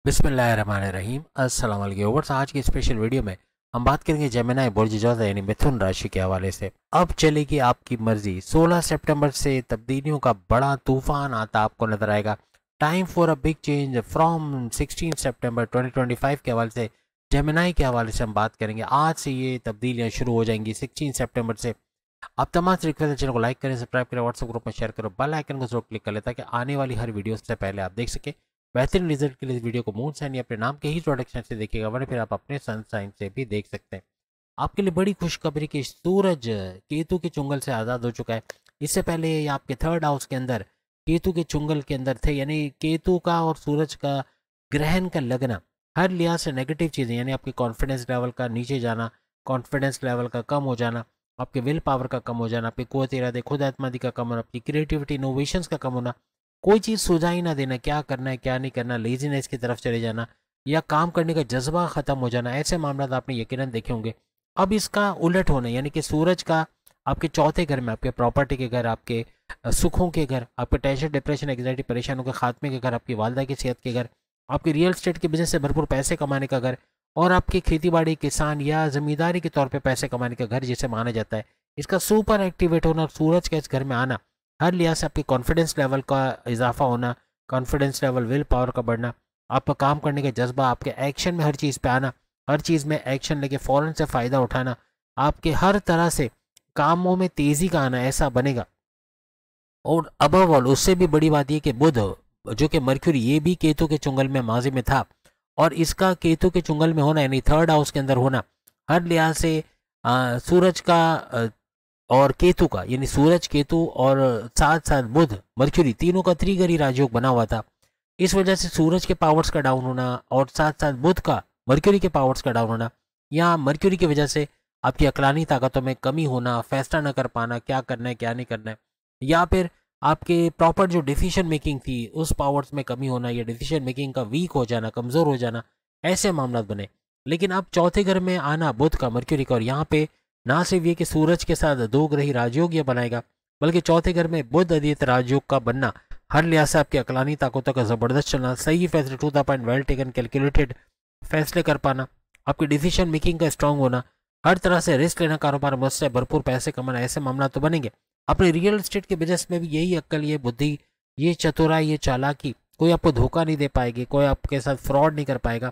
बिस्मिल्लाहिर्रहमानिर्रहीम। अस्सलाम वालेकुम व्यूअर्स। आज की स्पेशल वीडियो में हम बात करेंगे जेमिनी बुर्ज जोधा यानी मिथुन राशि के हवाले से। अब चलेगी आपकी मर्जी। 16 सितंबर से तब्दीलियों का बड़ा तूफान आता आपको नजर आएगा। Time for a big change from 16 सितंबर 2025 के हवाले से, जेमिनी के हवाले से हम बात करेंगे। आज से ये तब्दीलियां शुरू हो जाएंगी 16 सितंबर से। आप तमाम से रिक्वेस्ट है, चैनल को लाइक करें, सब्सक्राइब करें, व्हाट्सएप ग्रुप में शेयर करो, बेल आइकन को जरूर क्लिक कर लें ताकि आने वाली हर वीडियो से पहले आप देख सके। बेहतरीन रिजल्ट के लिए इस वीडियो को मून साइन या अपने नाम के ही प्रोडक्शन से देखिएगा, वरना फिर आप अपने सन साइन से भी देख सकते हैं। आपके लिए बड़ी खुशखबरी कि सूरज केतु के चुंगल से आज़ाद हो चुका है। इससे पहले ये आपके थर्ड हाउस के अंदर केतु के चुंगल के अंदर थे, यानी केतु का और सूरज का ग्रहण का लगना हर लिहाज से नेगेटिव चीज़ें, यानी आपके कॉन्फिडेंस लेवल का नीचे जाना, कॉन्फिडेंस लेवल का कम हो जाना, आपके विल पावर का कम हो जाना, आपकी कुव्वत इरादे खुद एतमादी का कम होना, आपकी क्रिएटिविटी इनोवेशंस का कम होना, कोई चीज़ सुझा ही ना देना, क्या करना है क्या नहीं करना, लेजीनेस की तरफ चले जाना या काम करने का जज्बा ख़त्म हो जाना, ऐसे मामला आपने यकीनन देखे होंगे। अब इसका उलट होना, यानी कि सूरज का आपके चौथे घर में, आपके प्रॉपर्टी के घर, आपके सुखों के घर, आपके टेंशन डिप्रेशन एग्जाइटी परेशानियों के खात्मे के घर, आपकी वालदा की सेहत के घर, आपके रियल स्टेट के बिजनेस से भरपूर पैसे कमाने का घर, और आपकी खेती बाड़ी किसान या जमींदारी के तौर पे पैसे कमाने का घर जिसे माना जाता है, इसका सुपर एक्टिवेट होना और सूरज का इस घर में आना हर लिहाज से आपके कॉन्फिडेंस लेवल का इजाफा होना, कॉन्फिडेंस लेवल, विल पावर का बढ़ना, आपका काम करने का जज्बा, आपके एक्शन में हर चीज़ पे आना, हर चीज़ में एक्शन लेके फ़ौरन से फ़ायदा उठाना, आपके हर तरह से कामों में तेज़ी का आना, ऐसा बनेगा। और अबव ऑल उससे भी बड़ी बात यह कि बुध, जो कि मर्क्यूरी, ये भी केतु के चुंगल में माजी में था, और इसका केतु के चुंगल में होना यानी थर्ड हाउस के अंदर होना हर लिहाज से सूरज का और केतु का, यानी सूरज केतु और साथ साथ बुध मर्क्यूरी, तीनों का त्रिगरी राजयोग बना हुआ था। इस वजह से सूरज के पावर्स का डाउन होना और साथ साथ बुध का मर्क्यूरी के पावर्स का डाउन होना, या मर्क्यूरी की वजह से आपकी अकलानी ताकतों में कमी होना, फैसला न कर पाना क्या करना है क्या नहीं करना है, या फिर आपके प्रॉपर जो डिसीजन मेकिंग थी उस पावर्स में कमी होना, या डिसीजन मेकिंग का वीक हो जाना, कमज़ोर हो जाना, ऐसे मामला बने। लेकिन अब चौथे घर में आना बुध का मर्क्यूरी का, और यहाँ पे ना सिर्फ ये कि सूरज के साथ दो ग्रही राजयोग ये बनाएगा, बल्कि चौथे घर में बुध आदित्य राजयोग का बनना हर लिहाज से आपकी अकलानी ताकतों का ज़बरदस्त चलना, सही फैसले, to the point, well taken, calculated फैसले कर पाना, आपकी डिसीजन मेकिंग का स्ट्रांग होना, हर तरह से रिस्क लेना, कारोबार में उससे भरपूर पैसे कमाना, ऐसे मामला तो बनेंगे। अपने रियल एस्टेट के बिजनेस में भी यही अक्ल, ये बुद्धि, ये चतुराई, ये चालाकी, कोई आपको धोखा नहीं दे पाएगी, कोई आपके साथ फ्रॉड नहीं कर पाएगा।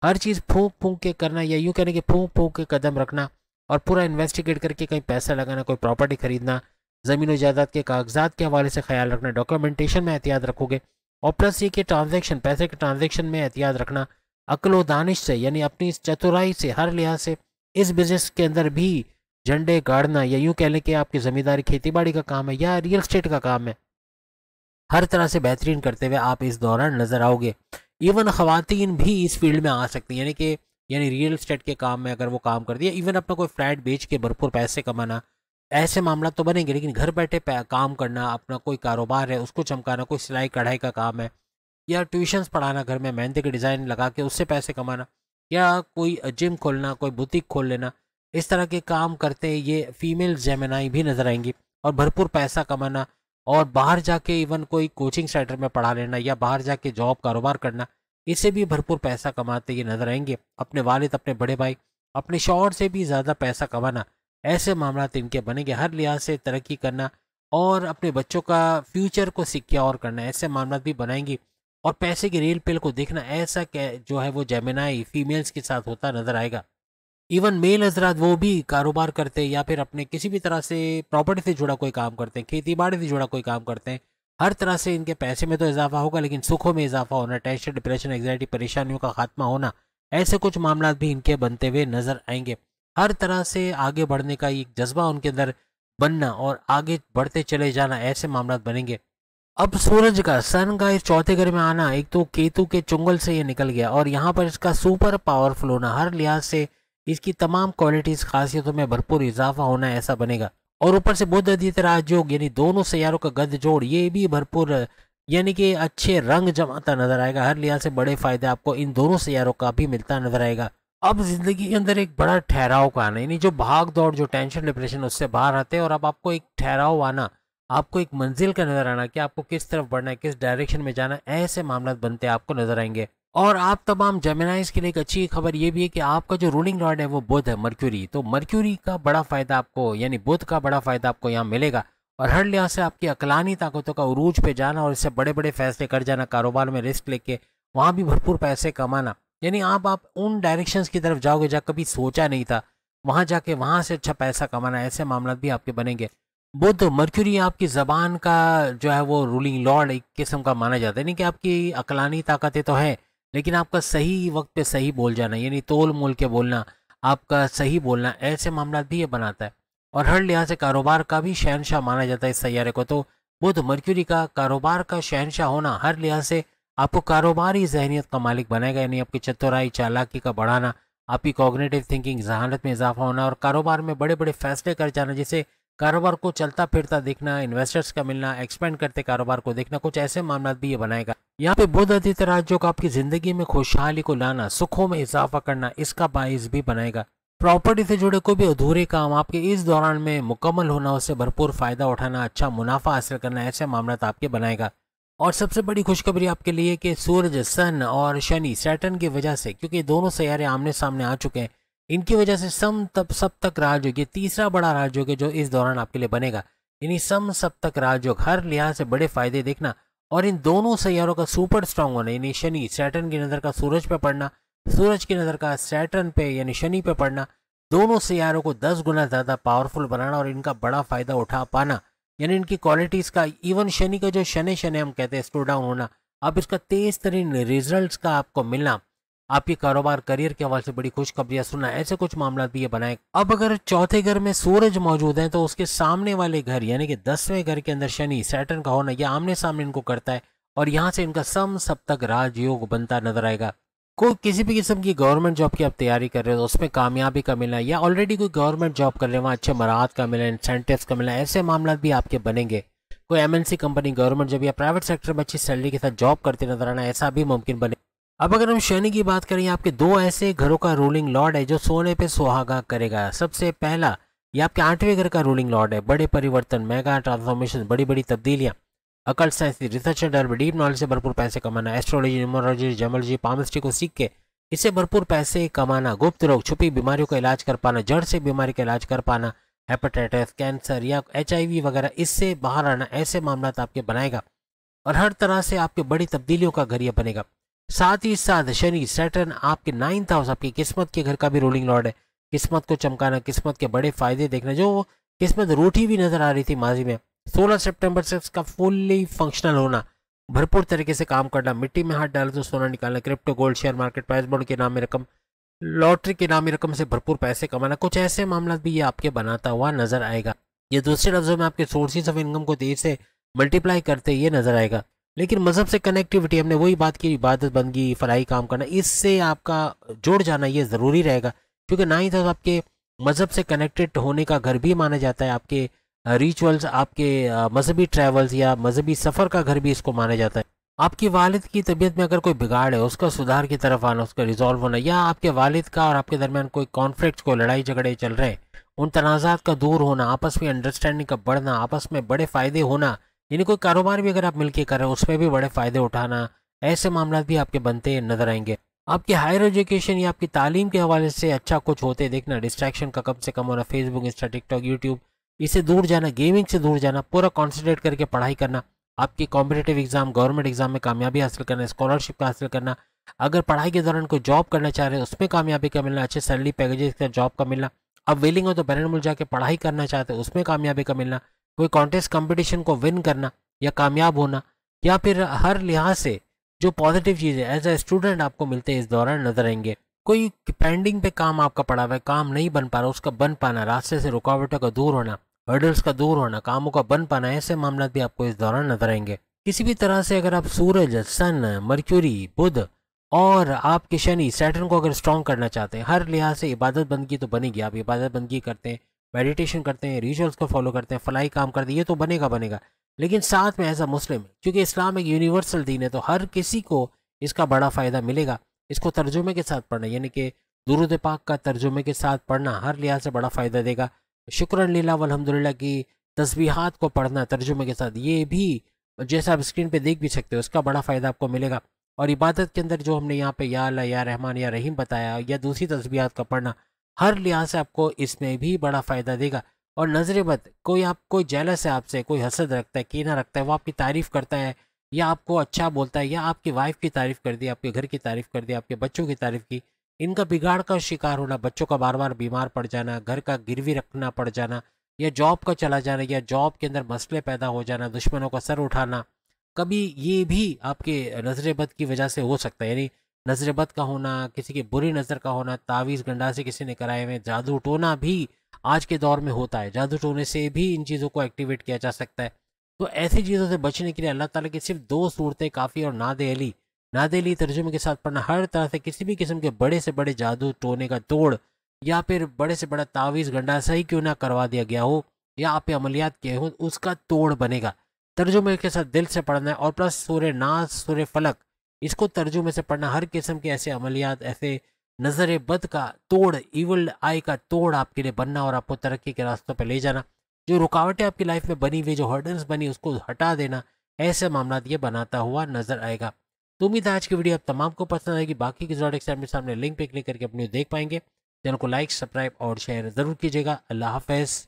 हर चीज़ फूंक फूंक के करना, या यूँ कहने के फूंक फूंक के कदम रखना, और पूरा इन्वेस्टिगेट करके कहीं पैसा लगाना, कोई प्रॉपर्टी खरीदना, ज़मीन जायदाद के कागजात के हवाले से ख्याल रखना, डॉक्यूमेंटेशन में एहतियात रखोगे, और प्लस ये कि ट्रांजैक्शन, पैसे के ट्रांजैक्शन में एहतियात रखना, अक्ल व दानिश से, यानी अपनी इस चतुराई से हर लिहाज से इस बिजनेस के अंदर भी झंडे गाड़ना, या यूँ कह लें कि आपकी ज़मींदारी खेती बाड़ी का काम है या रियल स्टेट का काम है, हर तरह से बेहतरीन करते हुए आप इस दौरान नजर आओगे। इवन खवातीन भी इस फील्ड में आ सकती हैं, यानी कि यानी रियल एस्टेट के काम में अगर वो काम करती है, इवन अपना कोई फ्लैट बेच के भरपूर पैसे कमाना, ऐसे मामला तो बनेंगे। लेकिन घर बैठे काम करना, अपना कोई कारोबार है उसको चमकाना, कोई सिलाई कढ़ाई का काम है, या ट्यूशन्स पढ़ाना, घर में मेहंदी के डिज़ाइन लगा के उससे पैसे कमाना, या कोई जिम खोलना, कोई बुटीक खोल लेना, इस तरह के काम करते ये फीमेल जेमिनाई भी नजर आएंगी, और भरपूर पैसा कमाना, और बाहर जाके इवन कोई कोचिंग सेंटर में पढ़ा लेना, या बाहर जाके जॉब कारोबार करना, इससे भी भरपूर पैसा कमाते ये नजर आएंगे। अपने वालिद, अपने बड़े भाई, अपने शौहर से भी ज़्यादा पैसा कमाना, ऐसे मामला इनके बनेंगे। हर लिहाज से तरक्की करना और अपने बच्चों का फ्यूचर को सिक्योर करना, ऐसे मामला भी बनाएंगी। और पैसे की रेल पेल को देखना, ऐसा जो है वो जेमिनाई फीमेल्स के साथ होता नजर आएगा। इवन मेल हजरात वो भी कारोबार करते हैं, या फिर अपने किसी भी तरह से प्रॉपर्टी से जुड़ा कोई काम करते हैं, खेती बाड़ी से जुड़ा कोई काम करते हैं, हर तरह से इनके पैसे में तो इजाफा होगा, लेकिन सुखों में इजाफा होना, टेंशन डिप्रेशन एग्जाइटी परेशानियों का खात्मा होना, ऐसे कुछ मामला भी इनके बनते हुए नजर आएंगे। हर तरह से आगे बढ़ने का एक जज्बा उनके अंदर बनना और आगे बढ़ते चले जाना, ऐसे मामला बनेंगे। अब सूरज का, सन का इस चौथे घर में आना, एक तो केतु के चुंगल से ये निकल गया, और यहाँ पर इसका सुपर पावरफुल होना, हर लिहाज से इसकी तमाम क्वालिटीज खासियतों में भरपूर इजाफा होना, ऐसा बनेगा। और ऊपर से बुध आदित्य राजयोग, यानी दोनों सैयारों का गद जोड़, ये भी भरपूर, यानी कि अच्छे रंग जमाता नजर आएगा। हर लिहाज से बड़े फायदे आपको इन दोनों सैयारों का भी मिलता नजर आएगा। अब जिंदगी के अंदर एक बड़ा ठहराव का आना, यानी जो भाग दौड़, जो टेंशन डिप्रेशन, उससे बाहर आते हैं, और अब आपको एक ठहराव आना, आपको एक मंजिल का नजर आना कि आपको किस तरफ बढ़ना है, किस डायरेक्शन में जाना है, ऐसे मामला बनते आपको नजर आएंगे। और आप तमाम जेमिनाइज के लिए एक अच्छी खबर ये भी है कि आपका जो रूलिंग लॉर्ड है वो बुध है, मर्क्यूरी। तो मर्क्यूरी का बड़ा फायदा आपको, यानी बुध का बड़ा फायदा आपको यहाँ मिलेगा। और हर लिहाज से आपकी अकलानी ताकतों का उरूज पे जाना और इससे बड़े बड़े फैसले कर जाना, कारोबार में रिस्क लेके वहाँ भी भरपूर पैसे कमाना, यानी आप उन डायरेक्शंस की तरफ जाओगे जहाँ कभी सोचा नहीं था, वहाँ जाके वहाँ से अच्छा पैसा कमाना, ऐसे मामला भी आपके बनेंगे। बुध मर्क्यूरी आपकी ज़बान का जो है वो रूलिंग लॉर्ड एक किस्म का माना जाता है, यानी कि आपकी अकलानी ताकतें तो हैं, लेकिन आपका सही वक्त पे सही बोल जाना, यानी तोल मोल के बोलना, आपका सही बोलना, ऐसे मामला भी ये बनाता है। और हर लिहाज से कारोबार का भी शहनशाह माना जाता है इस सैयारे को। तो बुध मर्क्यूरी का कारोबार का शहनशाह होना हर लिहाज से आपको कारोबारी जहनीत का मालिक बनाएगा, यानी आपकी चतुराई चालाकी का बढ़ाना, आपकी कॉग्निटिव थिंकिंग जहानत में इजाफा होना और कारोबार में बड़े बड़े फैसले कर जाना, जिसे कारोबार को चलता फिरता देखना, इन्वेस्टर्स का मिलना, एक्सपेंड करते कारोबार को देखना, कुछ ऐसे मामला भी ये बनाएगा। यहाँ पे बुध आदित्य राजयोग को आपकी जिंदगी में खुशहाली को लाना, सुखों में इजाफा करना, इसका बाइस भी बनाएगा। प्रॉपर्टी से जुड़े कोई भी अधूरे काम आपके इस दौरान में मुकम्मल होना, उससे भरपूर फायदा उठाना, अच्छा मुनाफा हासिल करना, ऐसे मामला आपके बनाएगा। और सबसे बड़ी खुशखबरी आपके लिए कि सूरज, सन और शनि, सैटर्न की वजह से, क्योंकि दोनों सैयारे आमने सामने आ चुके हैं, इनकी वजह से सम तब सप्तक राजयोग, ये तीसरा बड़ा राजयोग है जो इस दौरान आपके लिए बनेगा। यानी सम सप्तक राजयोग हर लिहाज से बड़े फायदे देखना। और इन दोनों सैयारों का सुपर स्ट्रांग होना, यानी शनि सैटर्न की नज़र का सूरज पे पड़ना, सूरज की नज़र का सैटर्न पे यानी शनि पे पड़ना, दोनों सैयारों को 10 गुना ज़्यादा पावरफुल बनाना और इनका बड़ा फायदा उठा पाना, यानी इनकी क्वालिटीज़ का, इवन शनि का जो शनि शनि हम कहते हैं स्लो डाउन होना, अब इसका तेज तरीन रिजल्ट्स का आपको मिलना, आपके कारोबार करियर के हवाले से बड़ी खुशखबरियां सुनना, ऐसे कुछ मामला भी ये बनाए। अब अगर चौथे घर में सूरज मौजूद है तो उसके सामने वाले घर यानी कि 10वें घर के अंदर शनि सैटर्न का होना, यह आमने सामने इनको करता है और यहाँ से इनका सम सप्तक राजयोग बनता नजर आएगा। कोई किसी भी किस्म की गवर्नमेंट जॉब की आप तैयारी कर रहे हो तो उसमें कामयाबी का मिलना, या ऑलरेडी कोई गवर्नमेंट जॉब कर रहे हैं वहाँ अच्छे मराहत का मिलना, इंसेंटिव्स का मिलना, ऐसे मामला भी आपके बनेंगे। कोई एमएनसी कंपनी, गवर्नमेंट जॉब या प्राइवेट सेक्टर में अच्छी सैलरी के साथ जॉब करते नजर आना, ऐसा भी मुमकिन बने। अब अगर हम शनि की बात करें, आपके दो ऐसे घरों का रूलिंग लॉर्ड है जो सोने पे सुहागा करेगा। सबसे पहला, ये आपके 8वें घर का रूलिंग लॉर्ड है। बड़े परिवर्तन, मेगा ट्रांसफॉर्मेशन, बड़ी बड़ी तब्दीलियां, अकल, science, research and deep knowledge से भरपूर पैसे कमाना, एस्ट्रोलॉजी, न्यूमरोलॉजी, जमोलॉजी, पामिस्ट्री को सीख के इससे भरपूर पैसे कमाना, गुप्त रोग, छुपी बीमारियों का इलाज कर पाना, जड़ से बीमारी का इलाज कर पाना, हेपेटाइटिस, कैंसर या HIV वगैरह, इससे बाहर आना, ऐसे मामला आपके बनाएगा। और हर तरह से आपके बड़ी तब्दीलियों का घर यह बनेगा। साथ ही साथ शनि सैटर्न आपके 9th हाउस, आपकी किस्मत के घर का भी रूलिंग लॉर्ड है। किस्मत को चमकाना, किस्मत के बड़े फायदे देखना, जो किस्मत रूठी भी नजर आ रही थी माजी में, 16 सितंबर से इसका फुल्ली फंक्शनल होना, भरपूर तरीके से काम करना, मिट्टी में हाथ डाले तो सोना निकालना, crypto, gold, share market, price bond के नाम में रकम, लॉटरी के नामी रकम से भरपूर पैसे कमाना, कुछ ऐसे मामला भी ये आपके बनाता हुआ नजर आएगा। ये दूसरे लफ्जों में आपके सोर्सेज ऑफ इनकम को तेज से मल्टीप्लाई करते ये नजर आएगा। लेकिन मजहब से कनेक्टिविटी, हमने वही बात की, इबादत बंदगी, फलाई काम करना, इससे आपका जुड़ जाना ये ज़रूरी रहेगा, क्योंकि 9th हाउस आपके मजहब से कनेक्टेड होने का घर भी माना जाता है। आपके रिचुअल्स, आपके मजहबी ट्रैवल्स या मजहबी सफ़र का घर भी इसको माना जाता है। आपकी वालिद की तबीयत में अगर कोई बिगाड़ है, उसका सुधार की तरफ आना, उसका रिजॉल्व होना, या आपके वालिद का और आपके दरमियान कोई कॉन्फ्लिक्ट, कोई लड़ाई झगड़े चल रहे हैं, उन तनाज़ात का दूर होना, आपस में अंडरस्टैंडिंग का बढ़ना, आपस में बड़े फ़ायदे होना, यानी कोई कारोबार भी अगर आप मिलकर कर रहे हो उसमें भी बड़े फ़ायदे उठाना, ऐसे मामला भी आपके बनते नजर आएंगे। आपकी हायर एजुकेशन या आपकी तालीम के हवाले से अच्छा कुछ होते देखना, डिस्ट्रैक्शन का कम से कम होना, फेसबुक, इंस्टा, टिकटॉक, यूट्यूब, इससे दूर जाना, गेमिंग से दूर जाना, पूरा कॉन्सेंट्रेट करके पढ़ाई करना, आपकी कॉम्पिटेटिव एग्जाम, गवर्नमेंट एग्जाम में कामयाबी हासिल करना, स्कॉलरशिप का हासिल करना, अगर पढ़ाई के दौरान कोई जॉब करना चाह रहे हैं उसमें कामयाबी का मिलना, अच्छे सैलरी पैकेजेस का जॉब का मिलना, अब विलिंग हो तो बैरन मुल्क जाके पढ़ाई करना चाहते हैं उसमें कामयाबी का मिलना, कोई कॉन्टेस्ट कंपटीशन को विन करना या कामयाब होना, या फिर हर लिहाज से जो पॉजिटिव चीज़ें एज ए स्टूडेंट आपको मिलते हैं इस दौरान नजर आएंगे। कोई पेंडिंग पे काम आपका पड़ा हुआ है, काम नहीं बन पा रहा, उसका बन पाना, रास्ते से रुकावटों का दूर होना, हर्डल्स का दूर होना, कामों का बन पाना, ऐसे मामला भी आपको इस दौरान नजर आएंगे। किसी भी तरह से अगर आप सूरज, सन, मर्क्यूरी, बुध और आपके शनि, सैटर्न को अगर स्ट्रॉन्ग करना चाहते हैं, हर लिहाज से इबादत बंदगी तो बनेगी, आप इबादत बंदगी करते हैं, मेडिटेशन करते हैं, रिचुअल्स को फॉलो करते हैं, फलाई काम करते हैं, ये तो बनेगा बनेगा। लेकिन साथ में एज अ मुस्लिम, क्योंकि इस्लाम एक यूनिवर्सल दीन है, तो हर किसी को इसका बड़ा फ़ायदा मिलेगा। इसको तर्जुमे के साथ पढ़ना, यानी कि दुरूद पाक का तर्जुमे के साथ पढ़ना हर लिहाज से बड़ा फ़ायदा देगा। शुक्रन लिल्लाह वल्हम्दुलिल्लाह की तस्बीहात को पढ़ना तर्जुमे के साथ, ये भी जैसा आप स्क्रीन पे देख भी सकते हो, इसका बड़ा फ़ायदा आपको मिलेगा। और इबादत के अंदर जो हमने यहाँ पे या अल्लाह, या रहमान, या रहीम बताया, या दूसरी तस्बीहात का पढ़ना, हर लिहाज से आपको इसमें भी बड़ा फ़ायदा देगा। और नजर बद, कोई जेलस है आपसे, कोई हसद रखता है, कीना रखता है, वो आपकी तारीफ़ करता है या आपको अच्छा बोलता है, या आपकी वाइफ की तारीफ़ कर दी, आपके घर की तारीफ़ कर दी, आपके बच्चों की तारीफ़ की, इनका बिगाड़ का शिकार होना, बच्चों का बार बार बीमार पड़ जाना, घर का गिरवी रखना पड़ जाना, या जॉब का चला जाना, या जॉब के अंदर मसले पैदा हो जाना, दुश्मनों का सर उठाना, कभी ये भी आपके नजर बद की वजह से हो सकता है। यानी नजर बद का होना, किसी की बुरी नज़र का होना, तावीज़ गंडासे किसी ने कराए हुए, जादू टोना भी आज के दौर में होता है, जादू टोने से भी इन चीज़ों को एक्टिवेट किया जा सकता है। तो ऐसी चीज़ों से बचने के लिए अल्लाह ताला की सिर्फ 2 सूरतें काफ़ी, और नादे अली, नादे अली तर्जुमे के साथ पढ़ना, हर तरह से किसी भी किस्म के बड़े से बड़े जादू टोने का तोड़, या फिर बड़े से बड़ा तावीज़ गंडासा ही क्यों ना करवा दिया गया हो, या आप पे अमलियात किए हो, उसका तोड़ बनेगा। तर्जुमे के साथ दिल से पढ़ना है, और प्लस सूर्य नास, सूर्य फलक, इसको तर्जुमे से पढ़ना। हर किस्म के ऐसे अमलियात, ऐसे नज़र बद का तोड़, इवल आई का तोड़ आपके लिए बनना, और आपको तरक्की के रास्तों पर ले जाना। जो रुकावटें आपकी लाइफ में बनी हुई, जो हर्डल्स बनी, उसको हटा देना, ऐसे मामला ये बनाता हुआ नजर आएगा। तो उम्मीद है आज की वीडियो आप तमाम को पसंद आएगी। बाकी की ज़रूरत के सामने लिंक पे क्लिक करके अपनी देख पाएंगे। चैनल को लाइक, सब्सक्राइब और शेयर ज़रूर कीजिएगा। अल्लाह हाफ़िज़।